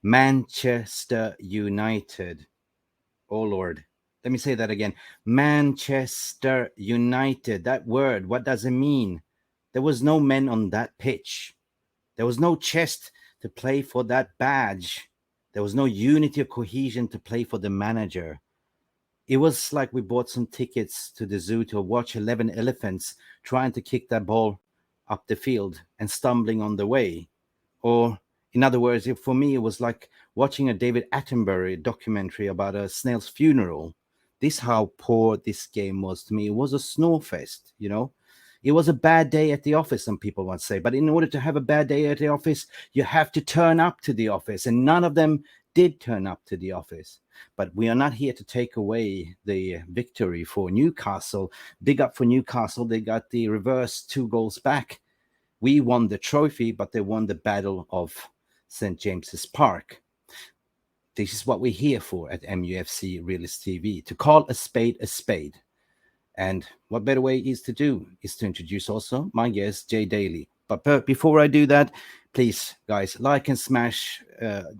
Manchester United. Oh Lord. Let me say that again. Manchester United. That word, what does it mean? There was no men on that pitch. There was no chest to play for that badge. There was no unity or cohesion to play for the manager. It was like we bought some tickets to the zoo to watch 11 elephants trying to kick that ball up the field and stumbling on the way. Or, in other words, for me, it was like watching a David Attenborough documentary about a snail's funeral. This how poor this game was to me. It was a snore fest, you know. It was a bad day at the office, some people might say. But in order to have a bad day at the office, you have to turn up to the office. And none of them did turn up to the office. But we are not here to take away the victory for Newcastle. Big up for Newcastle. They got the reverse 2 goals back. We won the trophy, but they won the Battle of St. James's Park. This is what we're here for at MUFC Realist TV, to call a spade a spade. And what better way is to do is to introduce also my guest, Jay Daly. But before I do that, please, guys, like and smash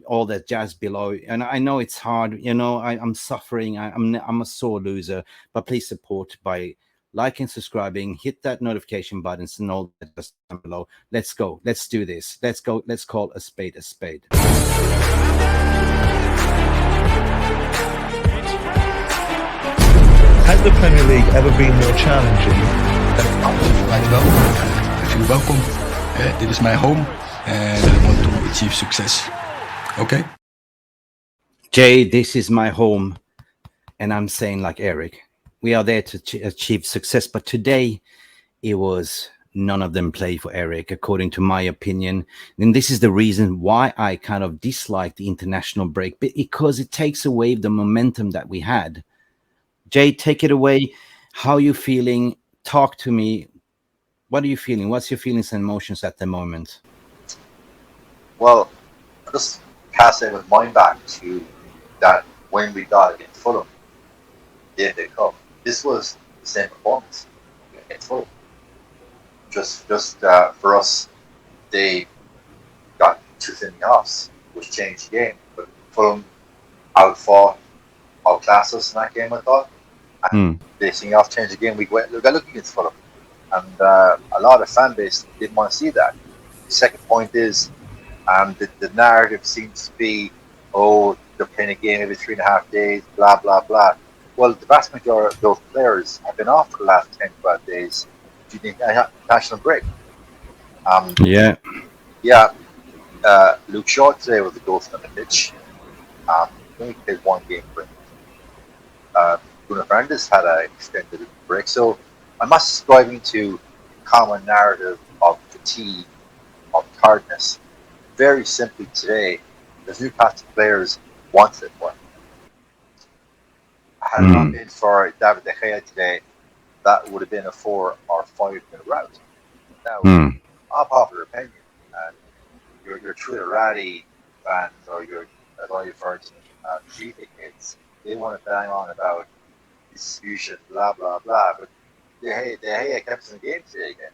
all that jazz below. And I know it's hard. You know, I'm suffering. I'm a sore loser. But please support by liking, subscribing, hit that notification buttons and all that just down below. Let's go. Let's do this. Let's go. Let's call a spade a spade. Has the Premier League ever been more challenging? Dankjewel. I feel welcome. Dit is mijn home and I want to achieve success. Okay? Jay, this is my home. And I'm saying like Eric, we are there to achieve success. But today, it was none of them play for Eric, according to my opinion. And this is the reason why I kind of dislike the international break, because it takes away the momentum that we had. Jay, take it away. How are you feeling? Talk to me. What are you feeling? What's your feelings and emotions at the moment? Well, just casting with mind back to that when we got against Fulham, the FA Cup. This was the same performance against Fulham. Just for us, they got 2 sending offs, which changed the game. But Fulham outfought, outclassed us in that game, I thought. And they sending off changed the game. We got lucky against Fulham. And a lot of fan base didn't want to see that. The second point is the narrative seems to be, oh, they're playing a game every 3.5 days, blah, blah, blah. Well, the vast majority of those players have been off for the last 10, 12 days due to the national break. Yeah. Luke Shaw today was a ghost on the pitch. He only played 1 game for him. Bruno Fernandes had an extended break. So I'm not subscribing to common narrative of fatigue, of tiredness. Very simply today, the Newcastle players wanted it more. Had it not been for David De Gea today, that would have been a 4 or 5 minute route. Now, unpopular opinion, and your Twitterati fans or your, as I refer to G kids, they want to bang on about distribution, blah blah blah. But De Gea kept us in the game today again.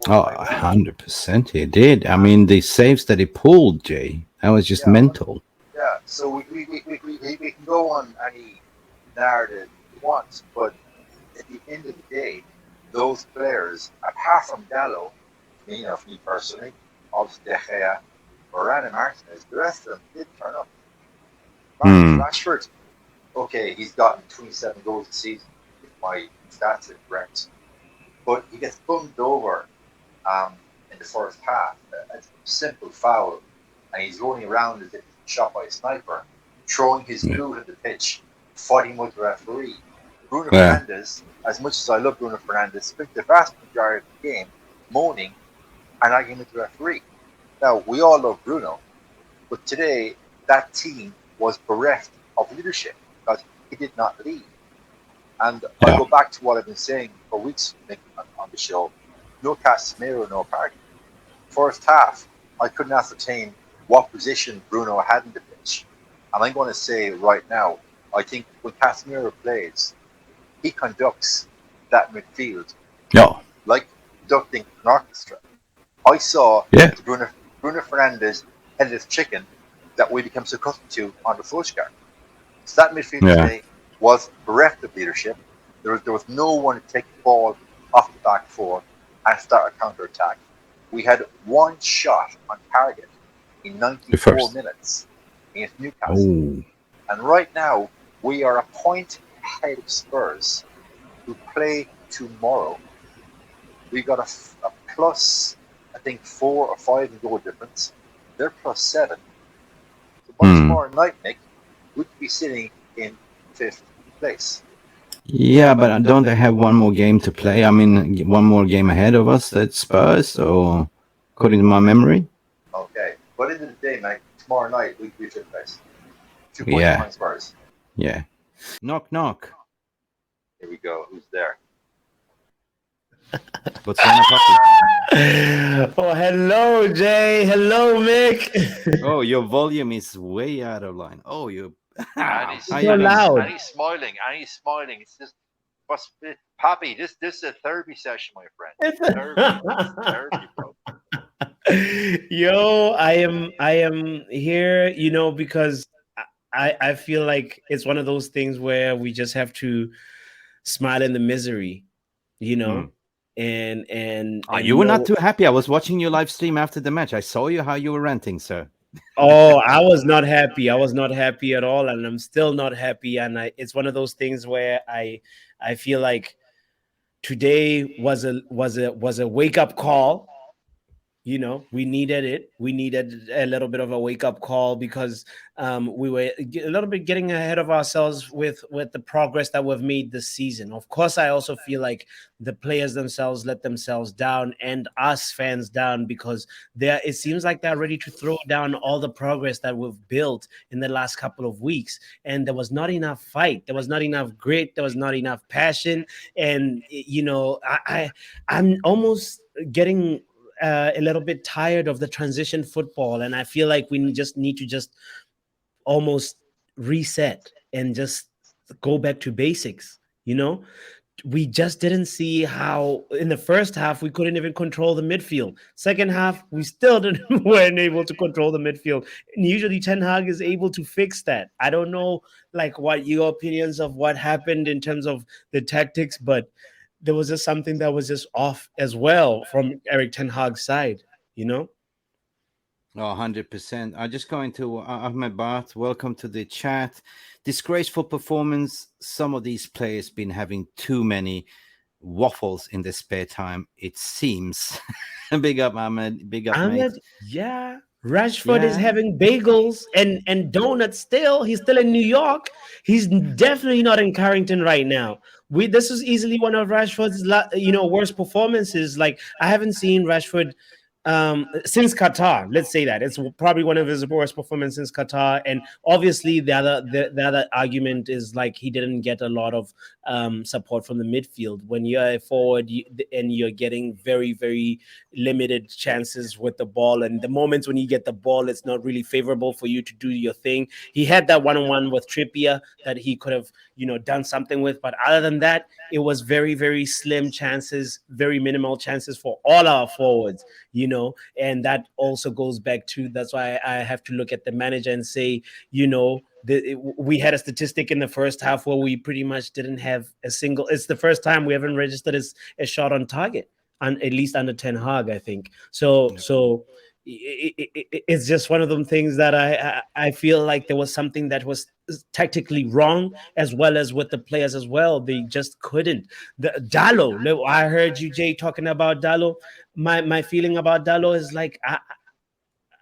Oh, 100% he did. I mean, the saves that he pulled, Jay, that was just mental. Yeah, so we can go on any narrative we want, but at the end of the day, those players, apart from Gallo, for me personally, obviously De Gea, Varane and Martinez, the rest of them did turn up. Rashford, okay, he's gotten 27 goals this season, if my stats are correct, but he gets bummed over in the first half. A simple foul, and he's rolling around as if he's shot by a sniper, throwing his boot at the pitch, fighting with the referee. Bruno Fernandes, as much as I love Bruno Fernandes, spent the vast majority of the game moaning and arguing with the referee. Now, we all love Bruno, but today that team was bereft of leadership because he did not lead. And I go back to what I've been saying for weeks on the show. No Casemiro, no party. First half, I couldn't ascertain what position Bruno had in the pitch. And I'm going to say right now, I think when Casemiro plays, he conducts that midfield like conducting an orchestra. I saw Bruno Fernandes headed his chicken that we become so accustomed to under Solskjaer. So that midfield Yeah. today was bereft of leadership. There was no one to take the ball off the back four and start a counter attack. We had one shot on target in 94 first. minutes against Newcastle. Oh. And right now, we are a point ahead of Spurs, who play tomorrow. We got a plus, I think, 4 or 5 in goal difference. They're plus 7. So by tomorrow night, Mick, we could be sitting in 5th place. Yeah, but don't they have one more game to play? I mean, one more game ahead of us. That's Spurs, or according to my memory. Okay. But end of the day, Mike, tomorrow night, we could be 5th place. 2 points behind Spurs. Yeah. Knock, knock. Here we go. Who's there? Botswana Papi. Oh, hello, Jay. Hello, Mick. Oh, your volume is way out of line. Oh, you. And he's, So loud. and he's smiling. And he's smiling. It's just, Papi, this is a therapy session, my friend. Therapy, bro. Yo, I am here, because I feel like it's one of those things where we just have to smile in the misery, and you were not too happy. I was watching your live stream after the match. I saw you how you were ranting, sir. Oh, I was not happy. I was not happy at all, and I'm still not happy. And it's one of those things where I feel like today was a wake up call. We needed it. We needed a little bit of a wake up call because we were a little bit getting ahead of ourselves with the progress that we've made this season. Of course, I also feel like the players themselves let themselves down and us fans down because it seems like they're ready to throw down all the progress that we've built in the last couple of weeks. And there was not enough fight. There was not enough grit. There was not enough passion. And, I'm almost getting a little bit tired of the transition football, and I feel like we just need to just almost reset and just go back to basics. We just didn't see how in the first half we couldn't even control the midfield. Second half we still weren't able to control the midfield, and usually Ten Hag is able to fix that. I don't know like what your opinions of what happened in terms of the tactics, but there was just something that was just off as well from Erik Ten Hag's side, Oh, 100%. I'm just going to Ahmed Bart. Welcome to the chat. Disgraceful performance. Some of these players been having too many waffles in their spare time, it seems. Big up, Ahmed. Big up, Ahmed, mate. yeah. Rashford is having bagels and donuts still. He's still in New York. He's definitely not in Carrington right now. This is easily one of Rashford's worst performances. Like I haven't seen Rashford since Qatar. Let's say that it's probably one of his worst performances since Qatar. And obviously the other argument is like he didn't get a lot of support from the midfield. When you're a forward and you're getting very, very limited chances with the ball, and the moments when you get the ball, it's not really favorable for you to do your thing. He had that one-on-one with Trippier that he could have done something with, but other than that, it was very, very slim chances, very minimal chances for all our forwards, and that also goes back to, that's why I have to look at the manager and say, we had a statistic in the first half where we pretty much didn't have a single. It's the first time we haven't registered as a shot on target, and at least under Ten Hag, I think. So it's just one of them things that I feel like there was something that was tactically wrong, as well as with the players as well. They just couldn't. Dalot, I heard you, Jay, talking about Dalot. My feeling about Dalot is like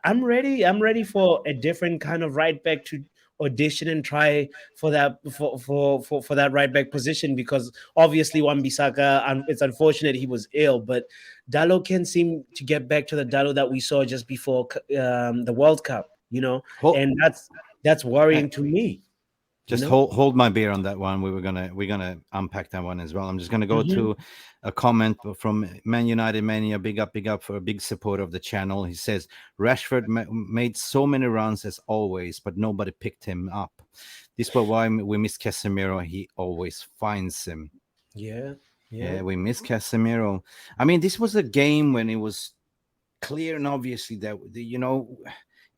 I'm ready for a different kind of right back to audition and try for that for that right back position, because obviously Wan-Bissaka, and it's unfortunate he was ill, but Dalot can seem to get back to the Dalot that we saw just before the World Cup, and that's worrying to me. Just hold my beer on that one. We're gonna unpack that one as well. I'm just gonna go to a comment from Man United Mania. Big up for a big supporter of the channel. He says Rashford made so many runs as always, but nobody picked him up. This is why we miss Casemiro. He always finds him. Yeah, we miss Casemiro. I mean, this was a game when it was clear and obviously that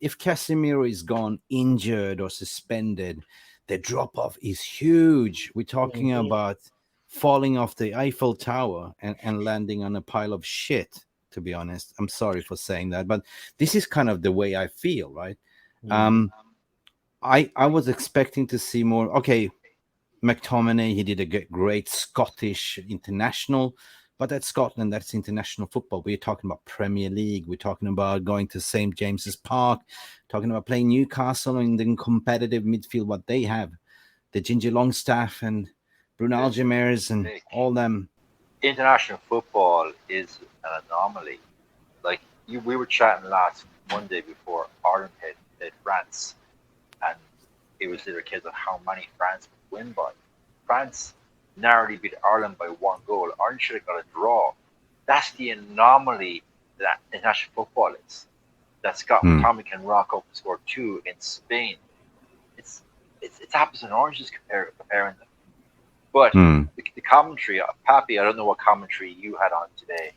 if Casemiro is gone, injured or suspended, the drop off is huge. We're talking about falling off the Eiffel Tower and landing on a pile of shit. To be honest, I'm sorry for saying that, but this is kind of the way I feel, right? I was expecting to see more. Okay, McTominay, he did a great Scottish international, but at Scotland, that's international football. We're talking about Premier League. We're talking about going to St. James's Park, talking about playing Newcastle in the competitive midfield, what they have. The Ginger Longstaff and Bruno Algemers and all them. International football is an anomaly. Like we were chatting last Monday before Ireland played France, and it was their case of how many France would win by. France narrowly beat Ireland by 1 goal. Ireland should have got a draw. That's the anomaly that international football is. That Scott McTominay can rock up and score 2 in Spain. It's apples and oranges comparing them. But the commentary, Papi, I don't know what commentary you had on today,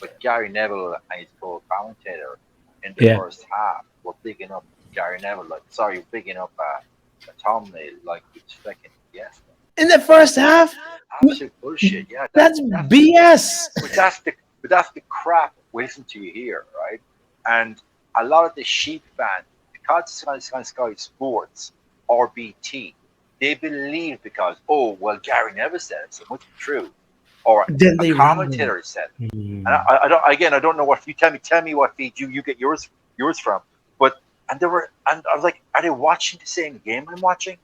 but Gary Neville and his co-commentator in the first half were bigging up Gary Neville, bigging up McTominay like it's fucking yes. In the first half? Absolute bullshit, yeah. That's BS. But that's the crap waiting to you here, right? And a lot of the sheep fans, because it's on Sky Sports or BT, they believe because, Gary Neville said it, so it must be true. Or a commentator said it. And I don't know what feed. Tell me what feed you get yours from. But I was like, are they watching the same game I'm watching?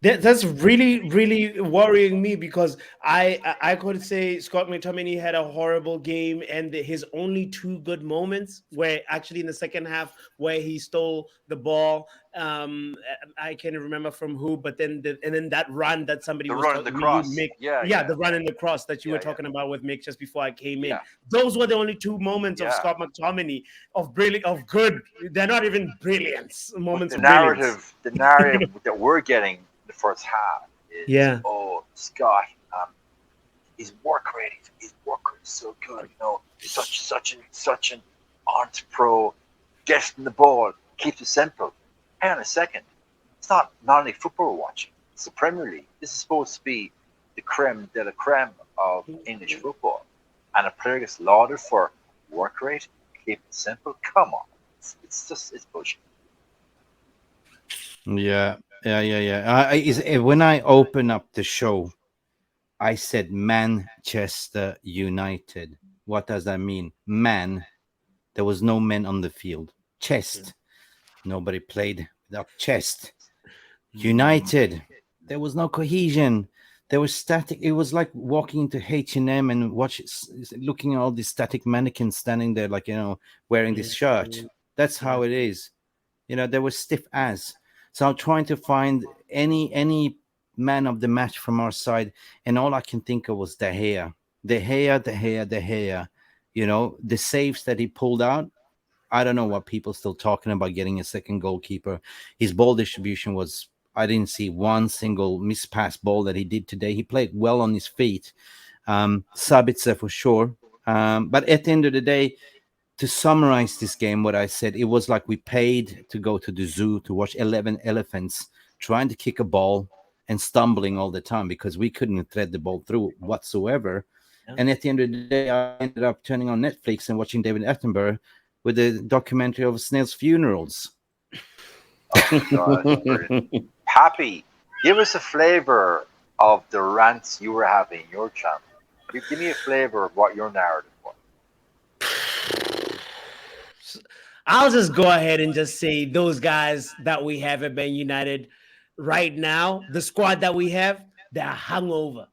That's really, really worrying me, because I could say Scott McTominay had a horrible game, and his only 2 good moments were actually in the second half where he stole the ball. I can't remember from who, but then that run that somebody was running the cross, Mick, the run in the cross that you were talking about with Mick just before I came in. Those were the only 2 moments of Scott McTominay of good. They're not even brilliance moments. The narrative that we're getting in the first half is, Scott, his work rate, is so good. Such an art pro, getting the ball, keeps it simple. Hang on a second. It's not only football we're watching. It's the Premier League. This is supposed to be the creme de la creme of English football. And a player gets lauded for work rate, keep it simple. Come on. It's bullshit. Yeah. When I open up the show, I said Manchester United. What does that mean? Man. There was no men on the field. Chest. Nobody played without chest. United. There was no cohesion. There was static. It was like walking into H&M and looking at all these static mannequins standing there, like, wearing this shirt. That's how it is. They were stiff as. So I'm trying to find any man of the match from our side, and all I can think of was De Gea. The saves that he pulled out. I don't know what people still talking about getting a second goalkeeper. His ball distribution was, I didn't see one single mispass ball that he did today. He played well on his feet. Sabitzer for sure. But at the end of the day, to summarize this game, what I said, it was like we paid to go to the zoo to watch 11 elephants trying to kick a ball and stumbling all the time because we couldn't thread the ball through whatsoever. Yeah. And at the end of the day, I ended up turning on Netflix and watching David Attenborough with a documentary of Snails' funerals. Oh, Papi, give us a flavor of the rants you were having in your channel. Give me a flavor of what your narrative was. I'll just go ahead and just say those guys that we have at Man United right now, the squad that we have, they're hungover.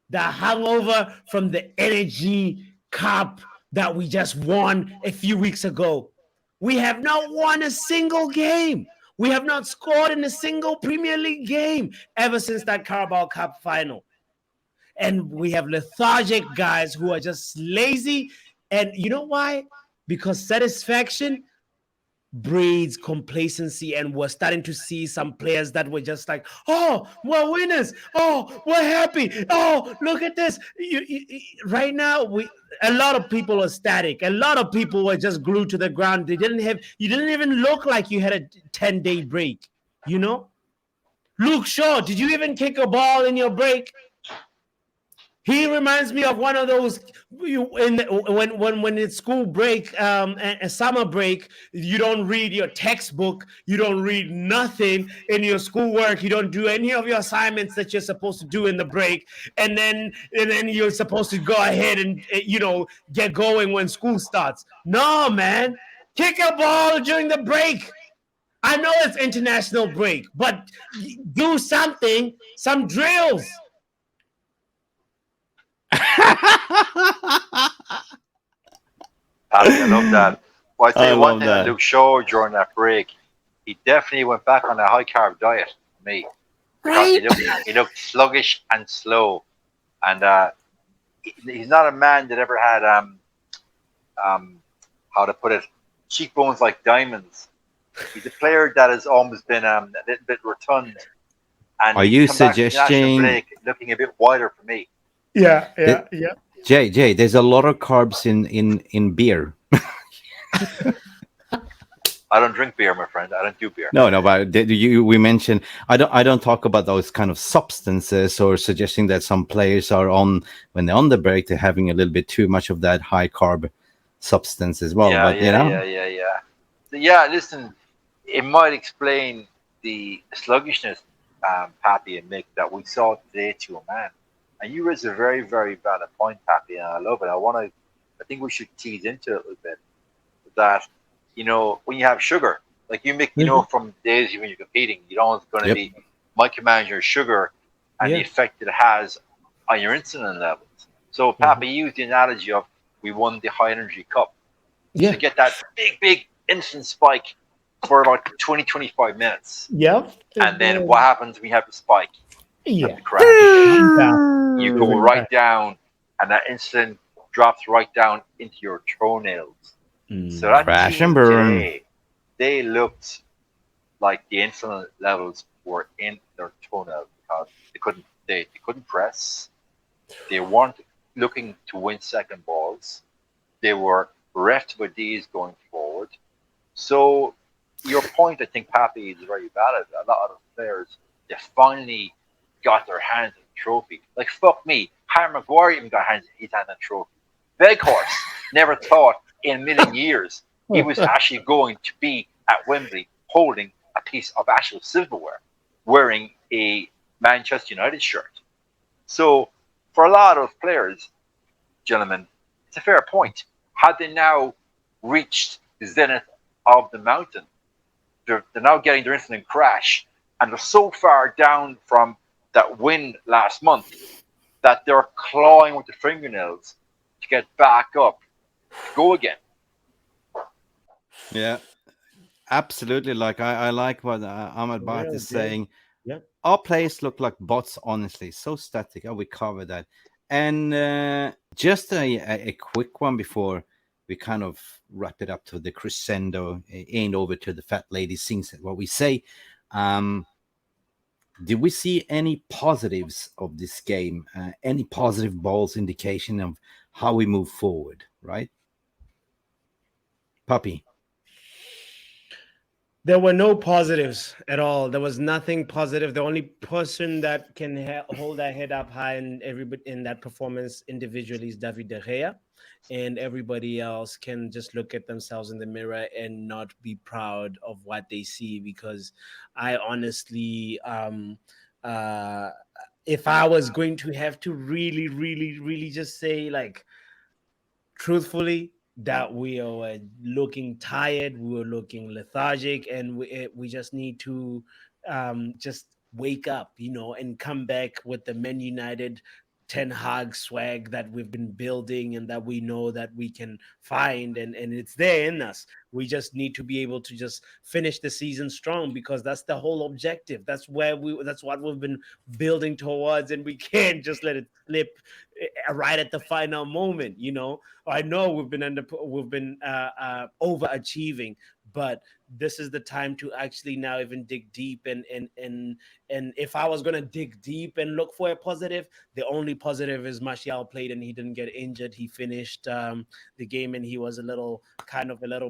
They're hungover from the Energy Cup that we just won a few weeks ago. We have not won a single game. We have not scored in a single Premier League game ever since that Carabao Cup final. And we have lethargic guys who are just lazy. And you know why? Because satisfaction breeds complacency, and we're starting to see some players that were just like, oh, we're winners, oh, we're happy, oh, look at this. Right now, a lot of people are static, a lot of people were just glued to the ground. You didn't even look like you had a 10-day break, Luke Shaw, did you even kick a ball in your break? He reminds me of one of those when it's school break, a summer break, you don't read your textbook, you don't read nothing in your schoolwork, you don't do any of your assignments that you're supposed to do in the break, and then you're supposed to go ahead and get going when school starts. No, man, kick a ball during the break. I know it's international break, but do something, some drills. Papi, I love that. Well, I tell I you one love thing on that. Luke Shaw during that break, he definitely went back on a high carb diet for me because he looked sluggish and slow, and he's not a man that ever had how to put it, cheekbones like diamonds. He's a player that has almost been a little bit rotund, and Are he's you come back from the national suggesting break looking a bit wider for me. Yeah. Jay, there's a lot of carbs in beer. I don't drink beer, my friend. I don't do beer. No, but we mentioned I don't talk about those kind of substances or suggesting that some players are on when they're on the break they're having a little bit too much of that high carb substance as well. But Yeah, listen, it might explain the sluggishness, Pappy and Mick, that we saw today to a man. And you raise a very, very valid point, Pappy, and I love it. I think we should tease into it a little bit that, when you have sugar, like you, Mick, from days when you're competing, you know it's going to Yep. be micromanage your sugar and the effect it has on your insulin levels. So, Pappy used the analogy of we won the high energy cup. Yeah. To get that big insulin spike for about 20-25 minutes. Yep. And then what happens when you have the spike? You have Yeah. the crash. You go right down, and that insulin drops right down into your toenails. So that Crash team and burn. today, they looked like the insulin levels were in their toenails because they couldn't press. They weren't looking to win second balls. They were reft with these going forward. So your point, I think, Pappy, is very valid. A lot of players, they finally got their hands on the trophy. Like, fuck me, Harry Maguire even got his hand on the trophy. Weghorst never thought in a million years he was actually going to be at Wembley holding a piece of actual silverware, wearing a Manchester United shirt. So for a lot of players, gentlemen, it's a fair point. Had they now reached the zenith of the mountain, they're now getting their insulin crash, and they're so far down from that win last month that they're clawing with the fingernails to get back up, to go again. Yeah, absolutely. Like I like what Ahmad Bhat is saying. Yeah. Our players look like bots, honestly. So static. We cover that. And just a quick one before we kind of wrap it up to the crescendo, ain't over to the fat lady sings what we say. Did we see any positives of this game? Any positive balls indication of how we move forward, right? Papi. There were no positives at all. There was nothing positive. The only person that can hold their head up high in everybody in that performance individually is 𝑷𝒉𝒊𝒑, and everybody else can just look at themselves in the mirror and not be proud of what they see. Because I honestly, if I was going to have to really, really, really just say, like, truthfully, that we were looking tired, we were looking lethargic, and we just need to just wake up, and come back with the Man United tenhag swag that we've been building and that we know that we can find, and it's there in us. We just need to be able to just finish the season strong, because that's the whole objective. That's what we've been building towards, and we can't just let it slip right at the final moment. I know we've been overachieving, but this is the time to actually now even dig deep. And if I was gonna dig deep and look for a positive, the only positive is Martial played and he didn't get injured. He finished the game and he was a little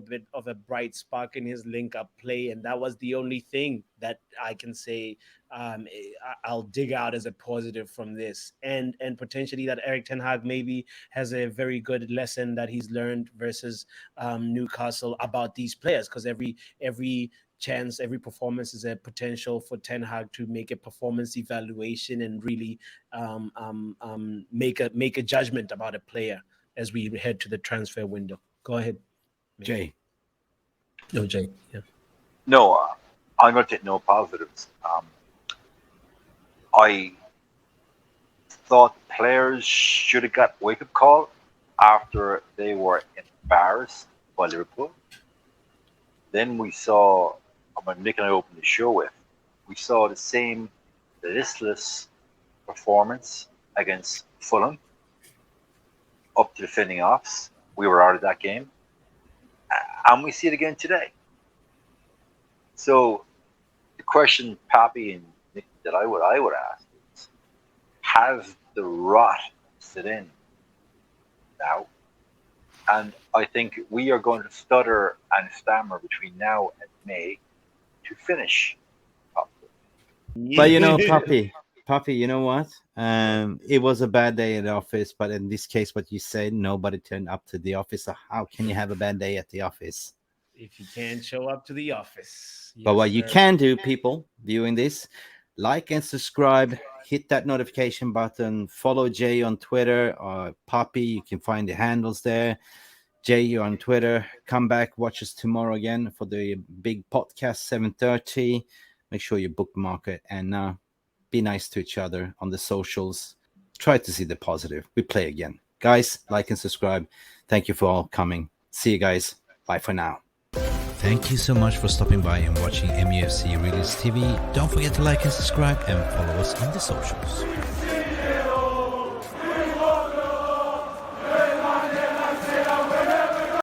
bit of a bright spark in his link up play, and that was the only thing that I can say I'll dig out as a positive from this, and potentially that Erik ten Hag maybe has a very good lesson that he's learned versus Newcastle about these players, because every chance, every performance is a potential for Ten Hag to make a performance evaluation and really make a judgment about a player as we head to the transfer window. Go ahead, Jay. No, Jay. Yeah. No, I'm going to take no positives. I thought players should have got wake-up call after they were embarrassed by Liverpool. Then we saw, when Mick and I opened the show with, we saw the same listless performance against Fulham up to the defending offs. We were out of that game. And we see it again today. So the question, Papi and Nick, that I would ask is, has the rot set in now? And I think we are going to stutter and stammer between now and May to finish. But you know, Papi, you know what? It was a bad day at the office, but in this case, what you said, nobody turned up to the office. So how can you have a bad day at the office? If you can't show up to the office. But what you can do, people viewing this, like and subscribe, hit that notification button, follow Jay on Twitter or Papi. You can find the handles there. Jay, you're on Twitter. Come back, watch us tomorrow again for the big podcast, 7:30. Make sure you bookmark it and be nice to each other on the socials. Try to see the positive. We play again. Guys, like and subscribe. Thank you for all coming. See you guys. Bye for now. Thank you so much for stopping by and watching MUFC Realist TV. Don't forget to like and subscribe and follow us on the socials.